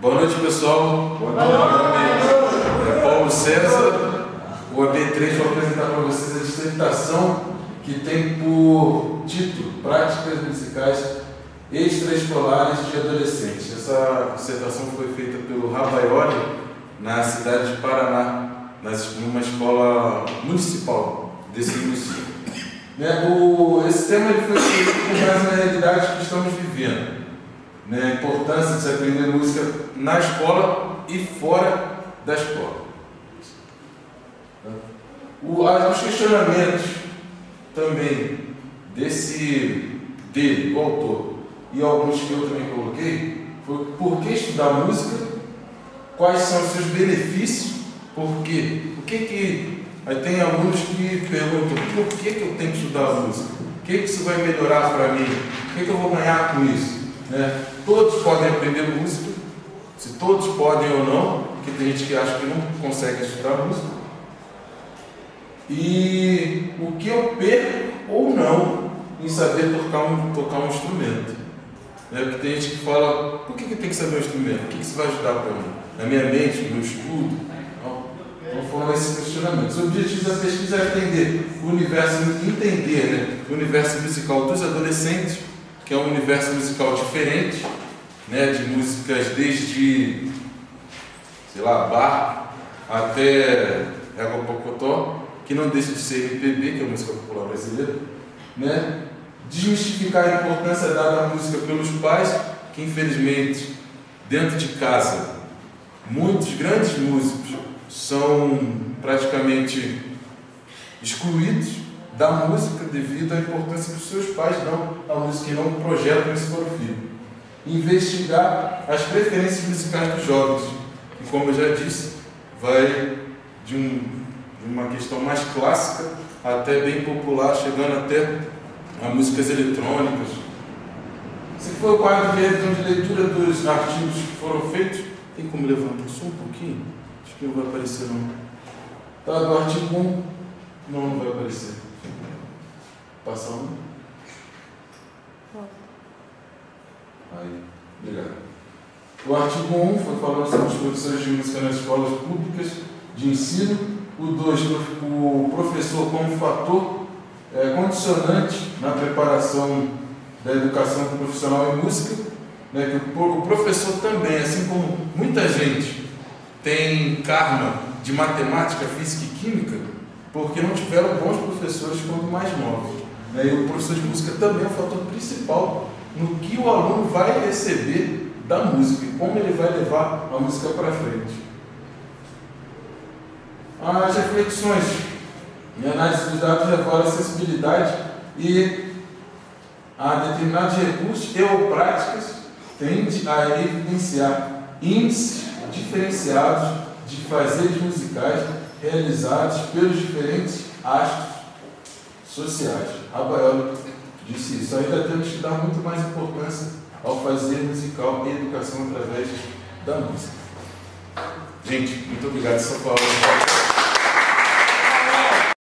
Boa noite, pessoal. Boa noite. Meu nome é Paulo César. O AB3 vai apresentar para vocês a dissertação que tem por título Práticas Musicais Extraescolares de Adolescentes. Essa dissertação foi feita pelo Rabaioli na cidade de Paraná, numa escola municipal desse município. Esse tema ele foi feito com base na realidade que estamos vivendo. A importância de se aprender música na escola e fora da escola. Os questionamentos também dele, o autor, e alguns que eu também coloquei, foi por que estudar música, quais são os seus benefícios, por quê? Aí tem alunos que perguntam, por que eu tenho que estudar música? O que isso vai melhorar para mim? O que eu vou ganhar com isso? Todos podem aprender música, se todos podem ou não, porque tem gente que acha que não consegue estudar música. E o que eu perco ou não em saber tocar um instrumento. Porque tem gente que fala, por que tem que saber um instrumento? O que isso vai ajudar para mim? Na minha mente, no meu estudo? Então foram esses questionamentos. O objetivo da pesquisa é entender o universo musical dos adolescentes, que é um universo musical diferente, de músicas desde, bar até Égua Pocotó, que não deixa de ser MPB, que é a música popular brasileira, desmistificar a importância dada à música pelos pais, que infelizmente, dentro de casa, muitos grandes músicos são praticamente excluídos da música devido à importância que os seus pais dão à música e não projetam isso para o filho. Investigar as preferências musicais dos jovens, que, como eu já disse, vai de uma questão mais clássica até bem popular, chegando até a músicas eletrônicas. Se for o quadro de revisão de leitura dos artigos que foram feitos, tem como levantar só um pouquinho? Acho que não vai aparecer não. Tá, do artigo 1, não vai aparecer. Passa um. Aí, obrigado. O artigo 1 foi falando sobre os professores de música nas escolas públicas de ensino. O 2, o professor como fator condicionante na preparação da educação profissional em música. Que o professor também, assim como muita gente tem karma de matemática, física e química, porque não tiveram bons professores quando mais novos. E o professor de música também é o fator principal no que o aluno vai receber da música e como ele vai levar a música para frente. As reflexões e análise dos dados revelam a sensibilidade e a determinados recursos e ou práticas tende a evidenciar índices diferenciados de fazeres musicais realizados pelos diferentes astros sociais. Rabaioli disse isso. Ainda temos que dar muito mais importância ao fazer musical e educação através da música. Gente, muito obrigado, São Paulo.